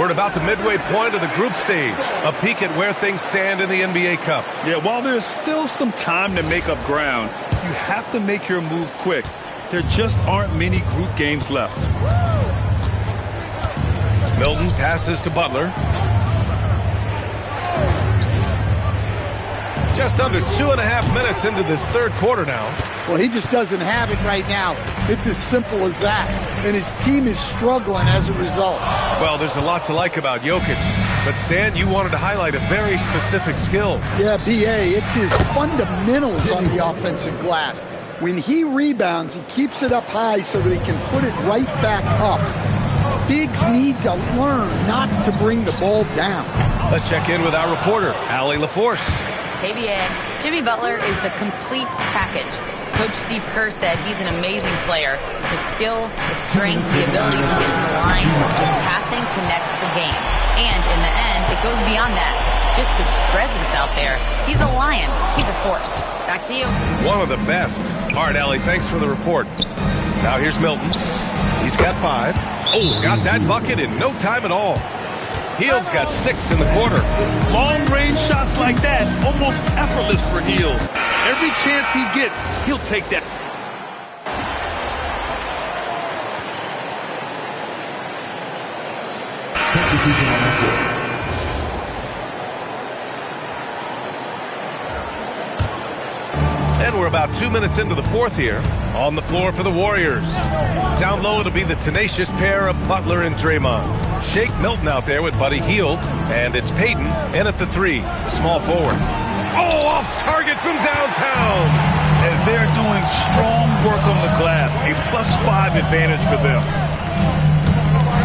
We're at about the midway point of the group stage. A peek at where things stand in the NBA Cup. Yeah, while there's still some time to make up ground, you have to make your move quick. There just aren't many group games left. Milton passes to Butler. Just under 2.5 minutes into this third quarter now. Well, he just doesn't have it right now. It's as simple as that. And his team is struggling as a result. Well, there's a lot to like about Jokic. But, Stan, you wanted to highlight a very specific skill. Yeah, B.A., it's his fundamentals on the offensive glass. When he rebounds, he keeps it up high so that he can put it right back up. Bigs need to learn not to bring the ball down. Let's check in with our reporter, Allie LaForce. Hey, BA. Jimmy Butler is the complete package. Coach Steve Kerr said he's an amazing player. The skill, the strength, the ability to get to the line, his passing connects the game. And in the end, it goes beyond that. Just his presence out there. He's a lion. He's a force. Back to you. One of the best. All right, Allie, thanks for the report. Now here's Milton. He's got 5. Oh, got that bucket in no time at all. Hield's got 6 in the quarter. Long-range shots like that, almost effortless for Hield. Every chance he gets, he'll take that. And we're about 2 minutes into the fourth here. On the floor for the Warriors. Down low, it'll be the tenacious pair of Butler and Draymond. Shake Milton out there with Buddy Hield. And it's Payton in at the 3, the small forward. Oh, off target from downtown. And they're doing strong work on the glass. A +5 advantage for them.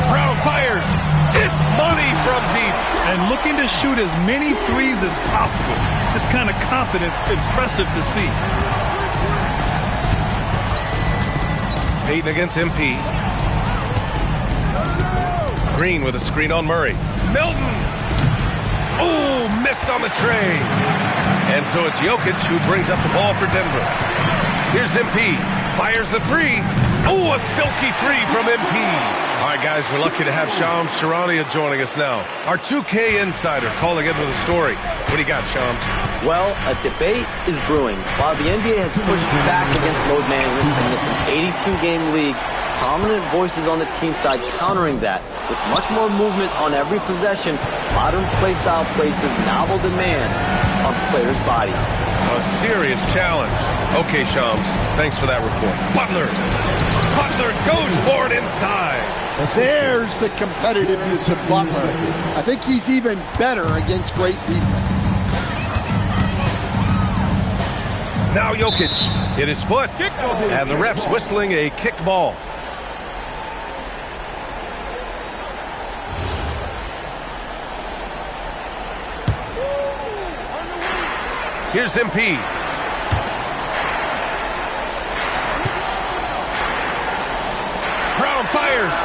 Brown fires. It's money from deep. And looking to shoot as many threes as possible. This kind of confidence, impressive to see. Payton against MP. Green with a screen on Murray. Milton! Oh, missed on the tray. And so it's Jokic who brings up the ball for Denver. Here's MP. Fires the 3. Oh, a silky 3 from MP. All right, guys, we're lucky to have Shams Charania joining us now. Our 2K insider calling in with a story. What do you got, Shams? Well, a debate is brewing. While the NBA has pushed back against load management, saying it's an 82-game league, prominent voices on the team side countering that. With much more movement on every possession, modern play style places novel demands on players' bodies. A serious challenge. Okay, Shams, thanks for that report. Butler goes for it inside. There's the competitiveness of Butler. I think he's even better against great defense. Now Jokic hit his foot, and the ref's whistling a kicked ball. Here's MP. Brown fires,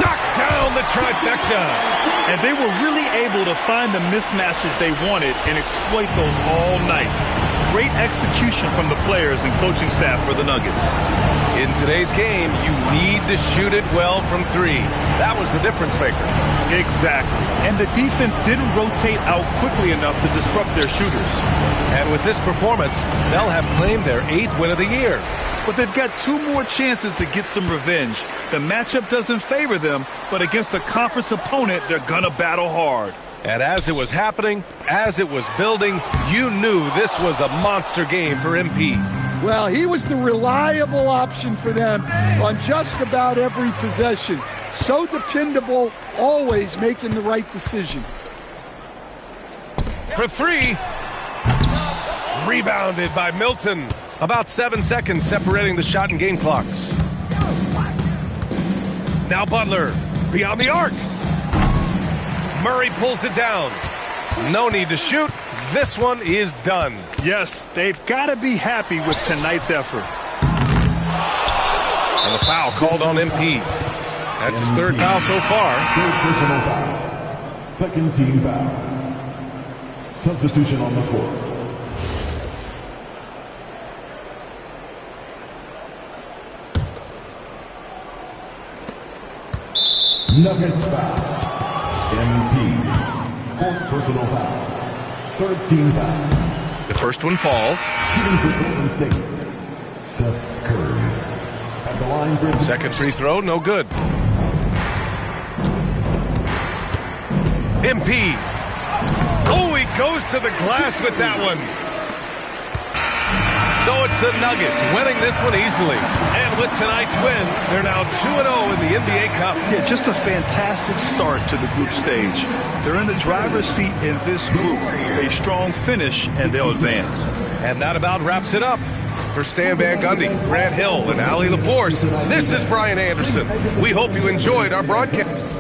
knocks down the trifecta. And they were really able to find the mismatches they wanted and exploit those all night. Great execution from the players and coaching staff for the Nuggets. In today's game, you need to shoot it well from 3. That was the difference maker. Exactly. And the defense didn't rotate out quickly enough to disrupt their shooters. And with this performance, they'll have claimed their 8th win of the year. But they've got 2 more chances to get some revenge. The matchup doesn't favor them, but against a conference opponent, they're gonna battle hard. And as it was happening, as it was building, you knew this was a monster game for MP. Well, he was the reliable option for them on just about every possession. So dependable, always making the right decision. For 3. Rebounded by Milton. About 7 seconds separating the shot and game clocks. Now Butler, beyond the arc. Murray pulls it down. No need to shoot. This one is done. Yes, they've got to be happy with tonight's effort. And the foul called on MP. That's his 3rd foul so far. 3rd personal foul. 2nd team foul. Substitution on the court. Nuggets foul. MP. Fourth personal foul. Third team foul. The first one falls. Shooting for Golden State. Seth Curry. At the line for Second free throw, no good. MP. Oh, he goes to the glass with that one. So it's the Nuggets winning this one easily. And with tonight's win, they're now 2-0 in the NBA Cup. Yeah, just a fantastic start to the group stage. They're in the driver's seat in this group. A strong finish, and they'll advance. And that about wraps it up. For Stan Van Gundy, Grant Hill, and Allie LaForce, this is Brian Anderson. We hope you enjoyed our broadcast.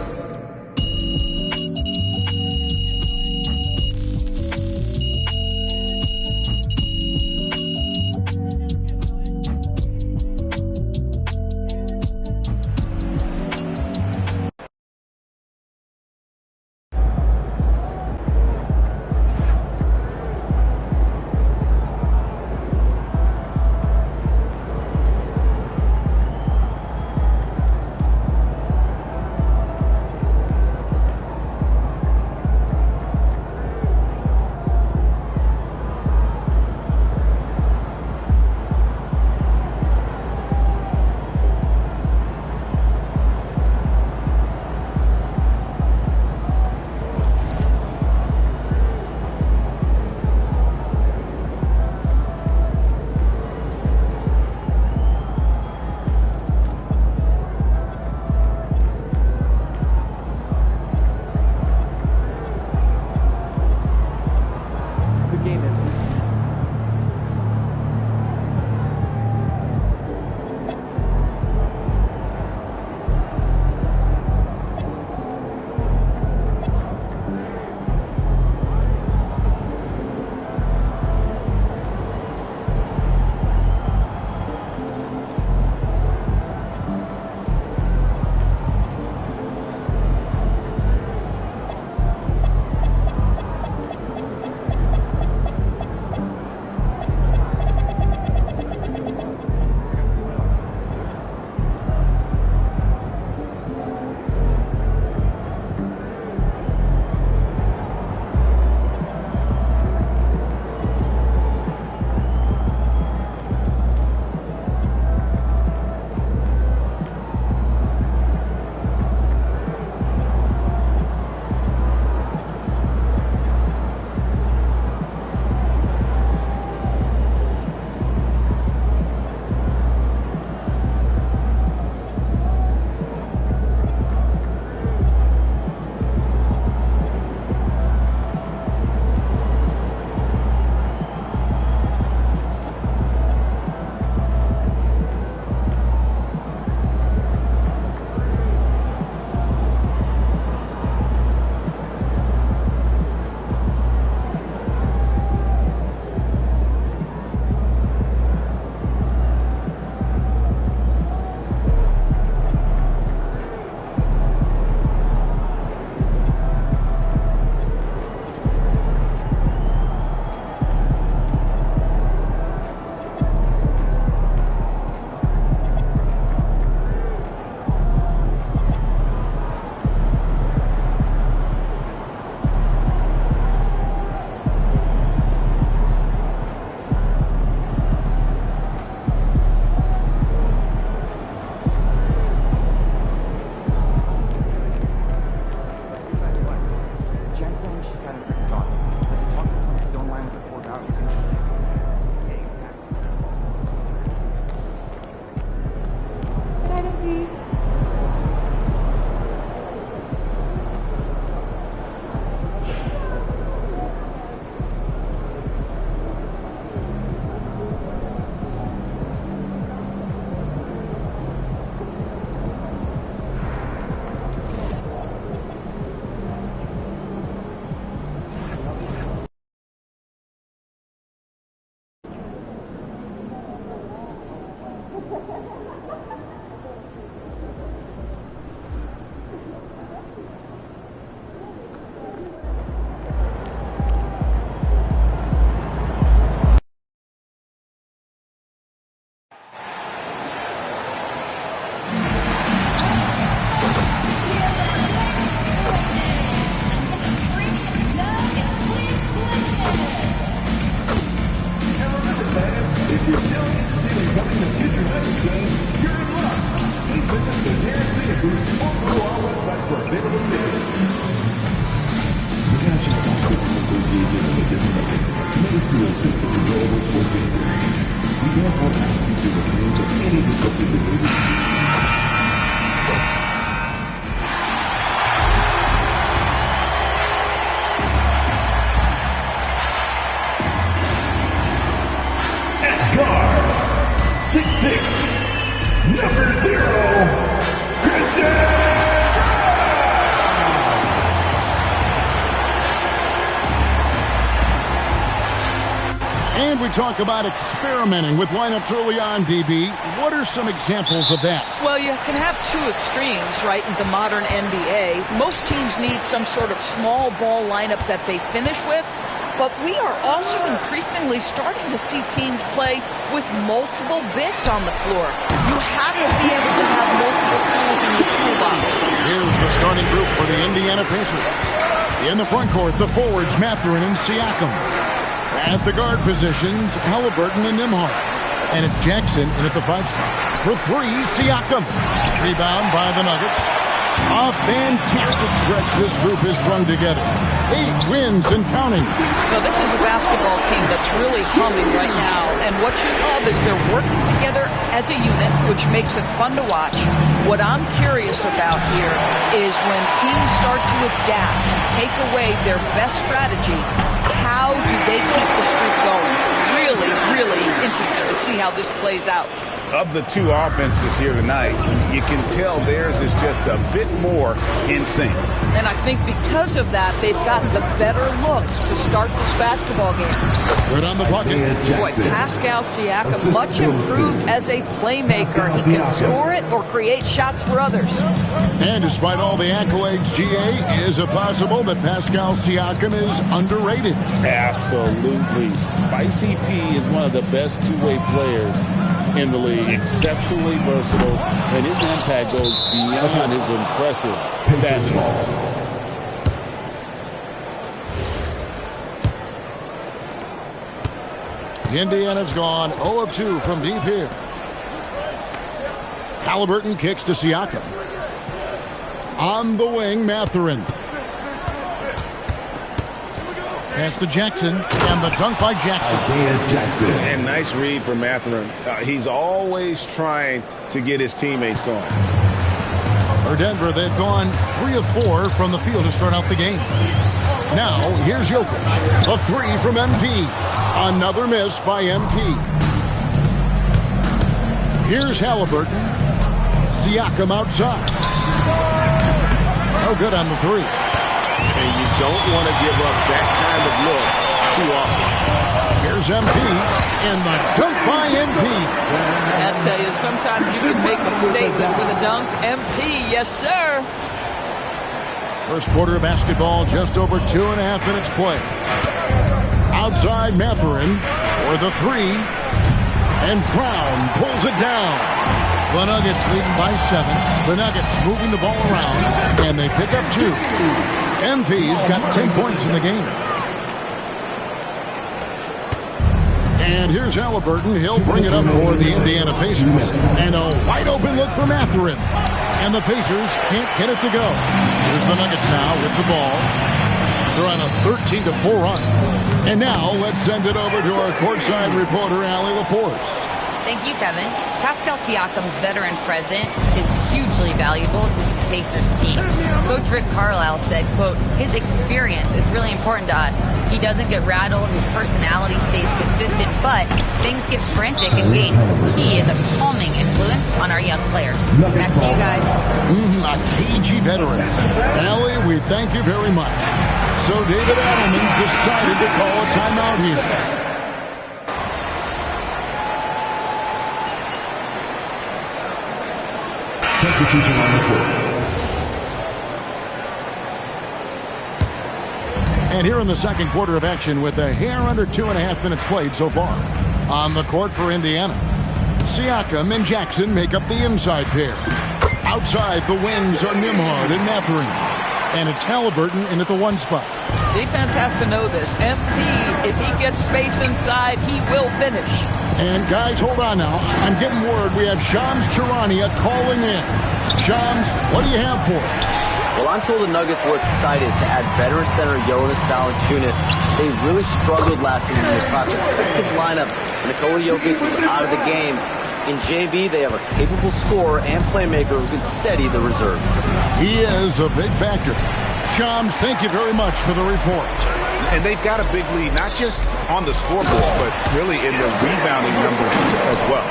Visit the nearest ticket booth or go to our website for available tickets. The National Basketball Association of the Denver Nuggets committed to a safe and enjoyable sports experience. We therefore ask you to refrain from any disruptive behavior. Guard, 6'6", number 0, Christian! And we talk about experimenting with lineups early on, DB. What are some examples of that? Well, you can have two extremes, right, in the modern NBA. Most teams need some sort of small ball lineup that they finish with. But we are also increasingly starting to see teams play with multiple bigs on the floor. You have to be able to have multiple tools in your toolbox. Here's the starting group for the Indiana Pacers. In the front court, the forwards, Mathurin and Siakam. At the guard positions, Halliburton and Nembhard. And it's Jackson in at the 5 spot. For 3, Siakam. Rebound by the Nuggets. A fantastic stretch this group has strung together. 8 wins and counting. Now, this is a basketball team that's really humming right now. And what you love is they're working together as a unit, which makes it fun to watch. What I'm curious about here is when teams start to adapt and take away their best strategy, how do they keep the streak going? Really, really interested to see how this plays out. Of the two offenses here tonight, you can tell theirs is just a bit more in sync. And I think because of that, they've gotten the better looks to start this basketball game. Good on the bucket. Boy, Pascal Siakam, much improved as a playmaker. He can score it or create shots for others. And despite all the accolades, GA, is it possible that Pascal Siakam is underrated? Absolutely. Spicy P is one of the best two-way players in the league, exceptionally versatile, and his impact goes beyond his impressive stat line. Indiana's gone 0 of 2 from deep here. Halliburton kicks to Siakam. On the wing, Mathurin. Pass to Jackson, and the dunk by Jackson. And nice read for Mathurin. He's always trying to get his teammates going. For Denver, they've gone 3 of 4 from the field to start out the game. Now, here's Jokic. A 3 from MP. Another miss by MP. Here's Halliburton. Siakam outside. No good on the 3. And you don't want to give up that kind of look too often. Here's MP, and the dunk by MP. I tell you, sometimes you can make a statement with a dunk. MP, yes, sir. First quarter of basketball, just over 2.5 minutes play. Outside Mathurin for the 3, and Brown pulls it down. The Nuggets leading by 7. The Nuggets moving the ball around, and they pick up 2. MP's got 10 points in the game. And here's Halliburton. He'll bring it up for the Indiana Pacers. And a wide open look for Mathurin. And the Pacers can't get it to go. Here's the Nuggets now with the ball. They're on a 13-4 run. And now let's send it over to our courtside reporter, Allie LaForce. Thank you, Kevin. Pascal Siakam's veteran presence is hugely valuable to this Pacers team. Coach Rick Carlisle said, quote, his experience is really important to us. He doesn't get rattled, his personality stays consistent, but things get frantic in games. He is a calming influence on our young players. Back to you guys. A cagey veteran. Allie, we thank you very much. So David Adelman decided to call a timeout here. Substitution on the court. And here in the second quarter of action with a hair under 2.5 minutes played so far. On the court for Indiana, Siakam and Jackson make up the inside pair. Outside, the wings are Nembhard and Mathurin. And it's Halliburton in at the 1 spot. defense has to know this. MP, if he gets space inside, he will finish. And guys, hold on now. I'm getting word we have Shams Charania calling in. Shams, what do you have for us? Well, I'm told the Nuggets were excited to add veteran center Jonas Valanciunas. They really struggled last season across effective lineups when Nikola Jokic was out of the game. In JV, they have a capable scorer and playmaker who can steady the reserve. He is a big factor. Shams, thank you very much for the report. And they've got a big lead, not just on the scoreboard, but really in the rebounding numbers as well.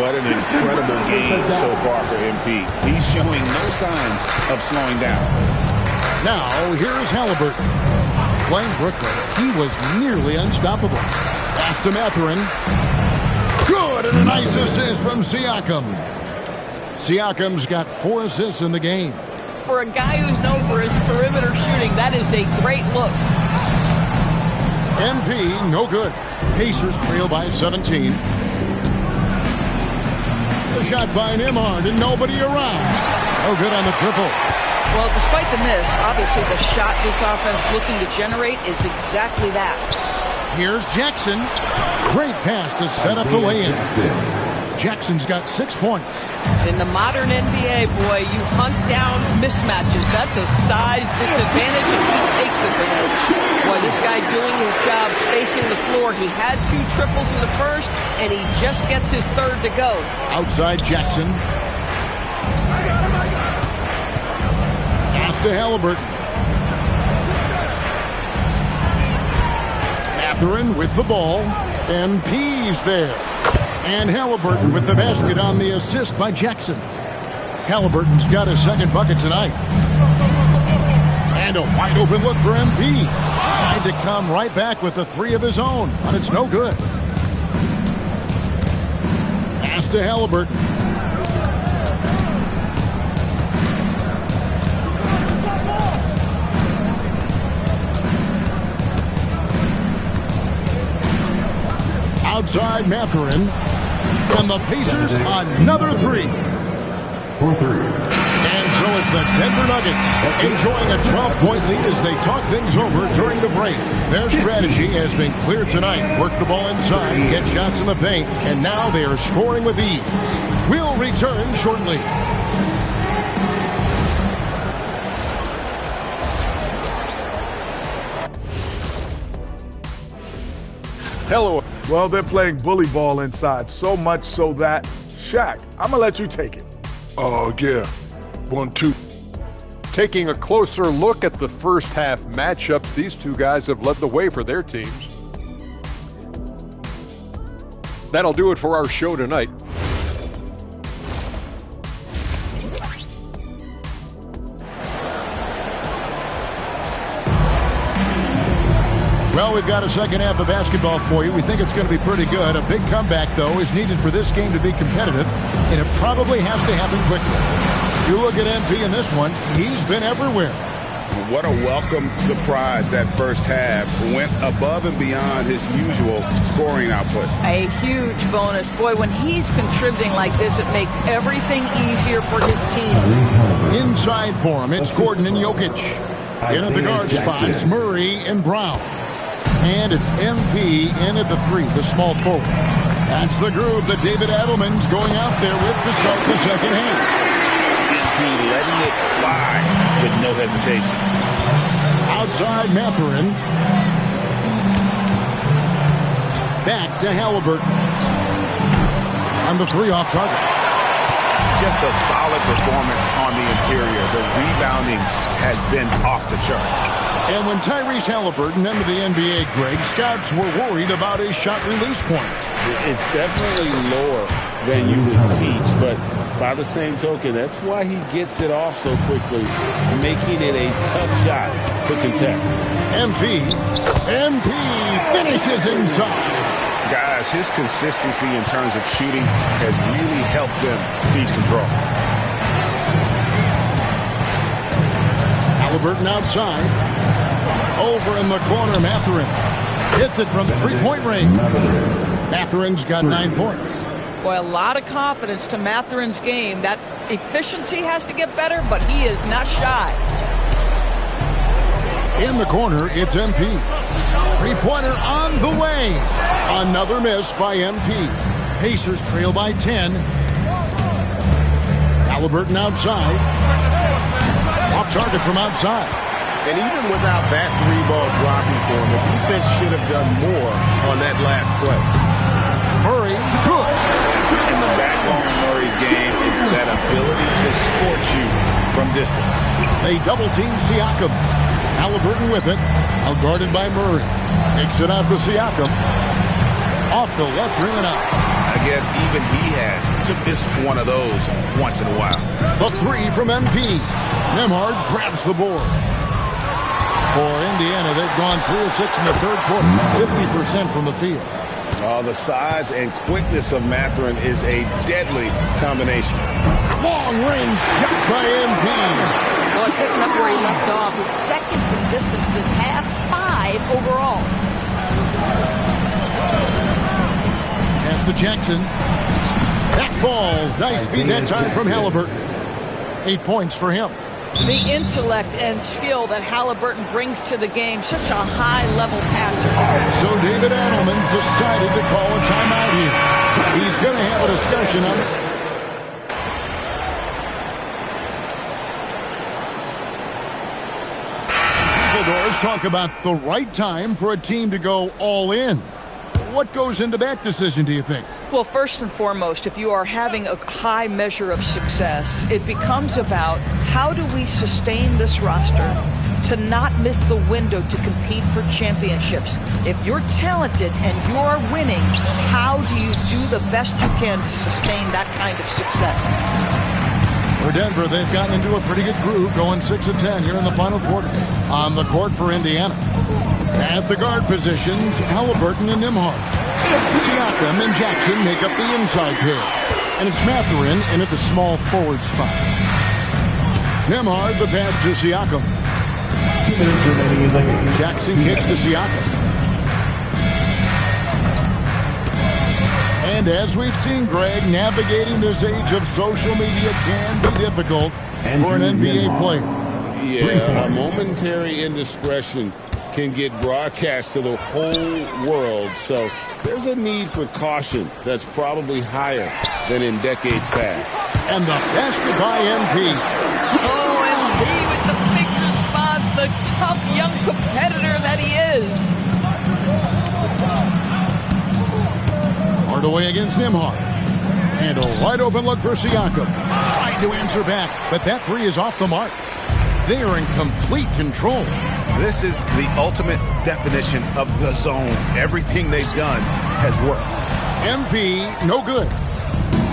What an incredible game so far for MP. He's showing no signs of slowing down. Now, here's Halliburton. Playing Brooklyn, he was nearly unstoppable. Pass to Mathurin. Good, and a nice assist from Siakam. Siakam's got 4 assists in the game. For a guy who's known for his perimeter shooting, that is a great look. MP, no good. Pacers trail by 17. A shot by Nembhard and nobody around. No good on the triple. Well, despite the miss, obviously the shot this offense looking to generate is exactly that. Here's Jackson. Great pass to set up the lay-in. Jackson's got 6 points. In the modern NBA, boy, you hunt down mismatches. That's a size disadvantage, and he takes advantage. Boy, this guy doing his job, spacing the floor. He had 2 triples in the first, and he just gets his third to go. Outside Jackson. Pass to Halliburton. Mathurin with the ball. MP's there. And Halliburton with the basket on the assist by Jackson. Halliburton's got his second bucket tonight. And a wide open look for MP. Tried to come right back with the 3 of his own, but it's no good. Pass to Halliburton. Outside Mathurin. And the Pacers another 3. For 3. And so it's the Denver Nuggets enjoying a 12-point lead as they talk things over during the break. Their strategy has been clear tonight. Work the ball inside, get shots in the paint, and now they are scoring with ease. We'll return shortly. Hello. Well, they're playing bully ball inside, so much so that, Shaq, I'm going to let you take it. Oh, yeah. 1-2. Taking a closer look at the first half matchups, these two guys have led the way for their teams. That'll do it for our show tonight. Well, we've got a second half of basketball for you. We think it's going to be pretty good. A big comeback, though, is needed for this game to be competitive, and it probably has to happen quickly. You look at MP in this one, he's been everywhere. What a welcome surprise that first half. Went above and beyond his usual scoring output. A huge bonus. Boy, when he's contributing like this, it makes everything easier for his team. Inside for him, it's Gordon and Jokic. In at the guard spots, Murray and Brown. And it's MP in at the 3, the small forward. That's the groove that David Adelman's going out there with to start the second half. MP letting it fly with no hesitation. Outside Mathurin. Back to Halliburton. On the 3 off target. Just a solid performance on the interior. The rebounding has been off the charts. And when Tyrese Halliburton entered the NBA, Greg, scouts were worried about his shot release point. It's definitely lower than you would teach, but by the same token, that's why he gets it off so quickly, making it a tough shot to contest. MP finishes inside. Guys, his consistency in terms of shooting has really helped them seize control. Halliburton outside. Over in the corner, Mathurin hits it from 3-point range. Mathurin's got 9 points. Boy, a lot of confidence to Mathurin's game. That efficiency has to get better, but he is not shy. In the corner, it's MP. Three-pointer on the way. Another miss by MP. Pacers trail by 10. Halliburton outside. Off target from outside. And even without that three-ball dropping for him, the defense should have done more on that last play. Murray, good. And the backbone of Murray's game is that ability to scorch you from distance. They double-team Siakam. Halliburton with it. Out guarded by Murray. Takes it out to Siakam. Off the left rim and out. I guess even he has to miss one of those once in a while. The three from MP. Nembhard grabs the board. For Indiana, they've gone 3 of 6 in the third quarter. 50% from the field. The size and quickness of Mathurin is a deadly combination. Long-range shot by MP. Well, picking up where he left off. His second from distance this half, 5 overall. Pass to Jackson. That falls. Nice feed that time from Halliburton. 8 points for him. The intellect and skill that Halliburton brings to the game. Such a high-level passer. So David Adelman's decided to call a timeout here. He's going to have a discussion on it. Doors talk about the right time for a team to go all in. What goes into that decision, do you think? Well, first and foremost, if you are having a high measure of success, it becomes about how do we sustain this roster to not miss the window to compete for championships. If you're talented and you're winning, how do you do the best you can to sustain that kind of success? For Denver, they've gotten into a pretty good groove, going 6 of 10 here in the final quarter. On the court for Indiana. At the guard positions, Halliburton and Nembhard. Siakam and Jackson make up the inside pair. And it's Mathurin in at the small forward spot. Nembhard the pass to Siakam. 2 minutes remaining in the game. Jackson kicks to Siakam. And as we've seen, Greg, navigating this age of social media can be difficult for an NBA player. Yeah, a momentary indiscretion can get broadcast to the whole world. So there's a need for caution that's probably higher than in decades past. And the basket by MP. Oh, MP with the big response, the tough young competitor that he is. Away against Nembhard. And a wide open look for Siakam. Tried to answer back, but that three is off the mark. They are in complete control. This is the ultimate definition of the zone. Everything they've done has worked. MP, no good.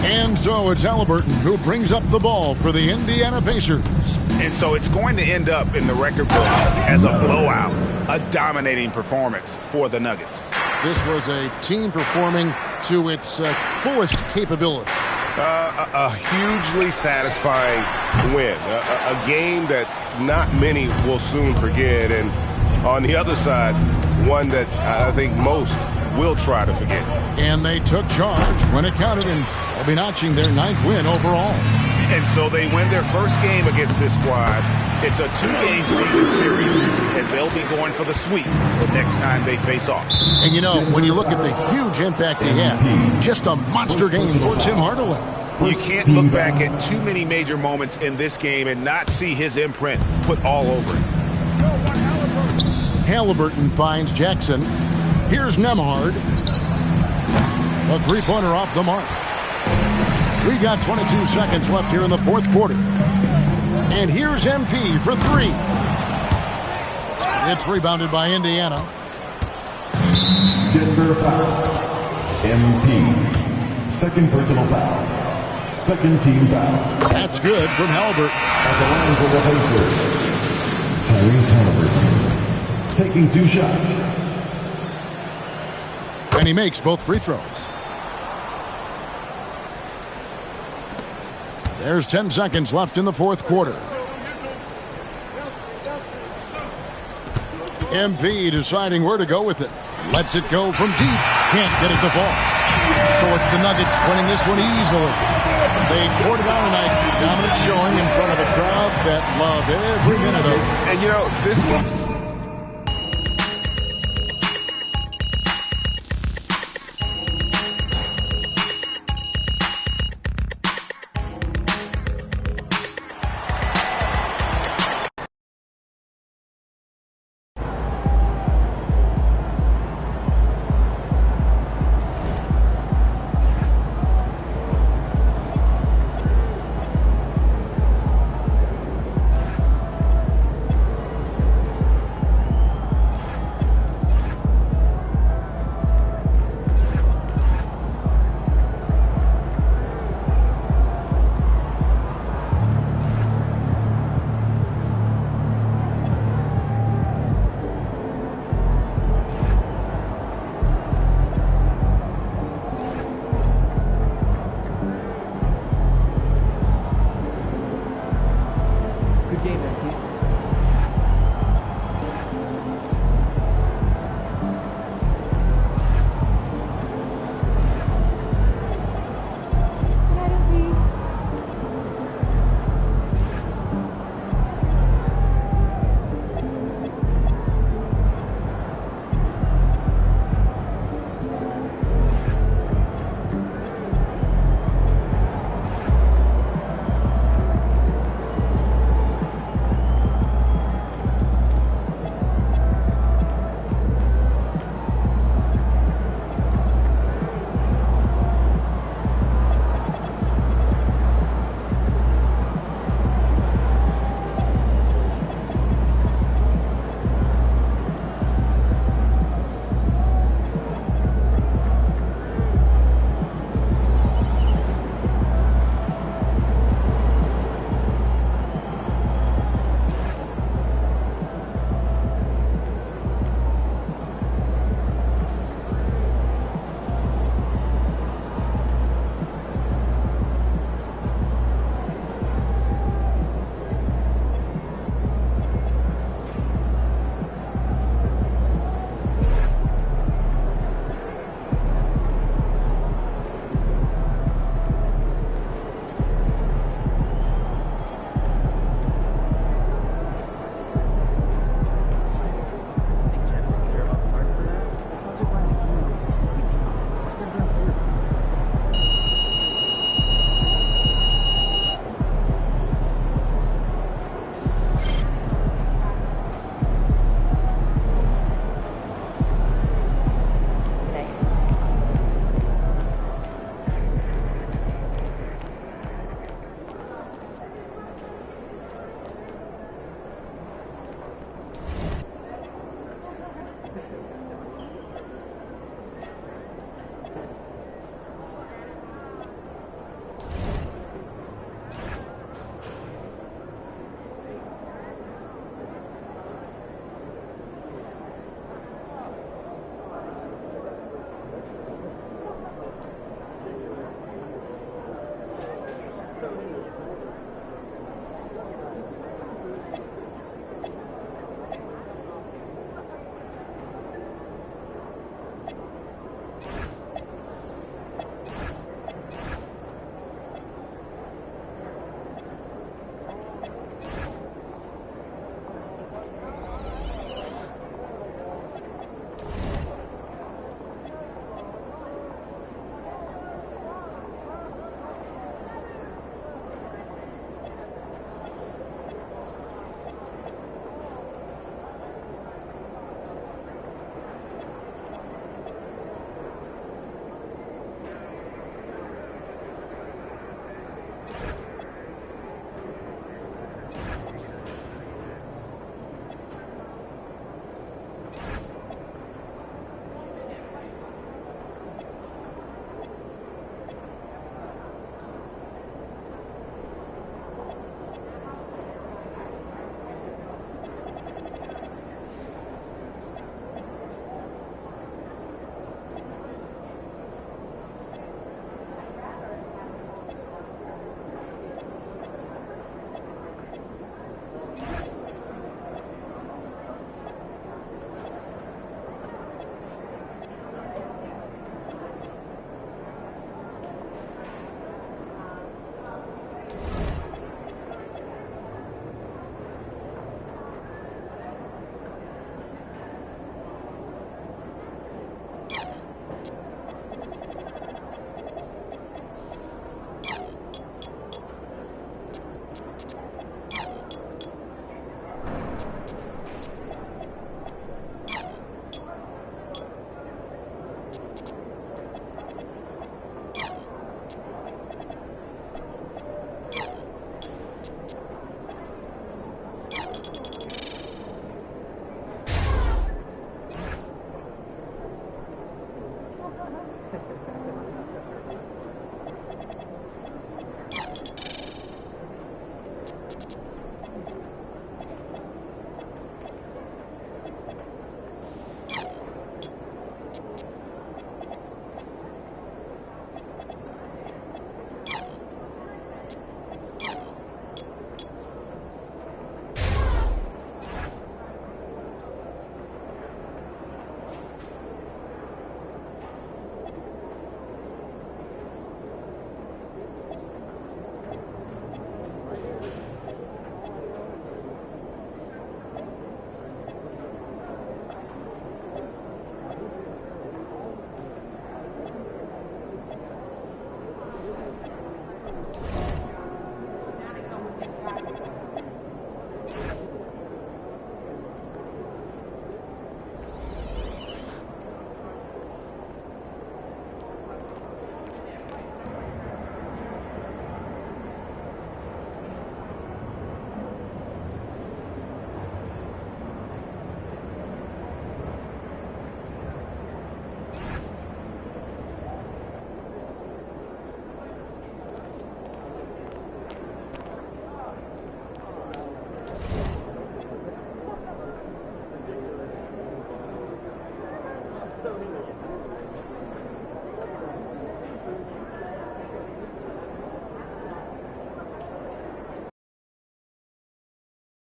And so it's Halliburton who brings up the ball for the Indiana Pacers. And so it's going to end up in the record book as a blowout, a dominating performance for the Nuggets. This was a team performing to its fullest capability. A hugely satisfying win. A game that not many will soon forget. And on the other side, one that I think most will try to forget. And they took charge when it counted, and they'll be notching their 9th win overall. And so they win their first game against this squad. It's a 2-game season series, and they'll be going for the sweep the next time they face off. And you know, when you look at the huge impact he had, just a monster game for Tim Hardaway. You can't look back at too many major moments in this game and not see his imprint put all over it. Halliburton finds Jackson. Here's Nembhard. A three-pointer off the mark. We got 22 seconds left here in the fourth quarter. And here's MP for three. It's rebounded by Indiana. Denver foul. MP. Second personal foul. Second team foul. That's good from Halliburton. At the line for the Pacers, Tyrese Halliburton. Taking 2 shots. And he makes both free throws. There's 10 seconds left in the fourth quarter. MP deciding where to go with it. Lets it go from deep. Can't get it to fall. So it's the Nuggets winning this one easily. They poured it on tonight. Dominant showing in front of a crowd that loved every minute of it. And you know, this game... game, MP.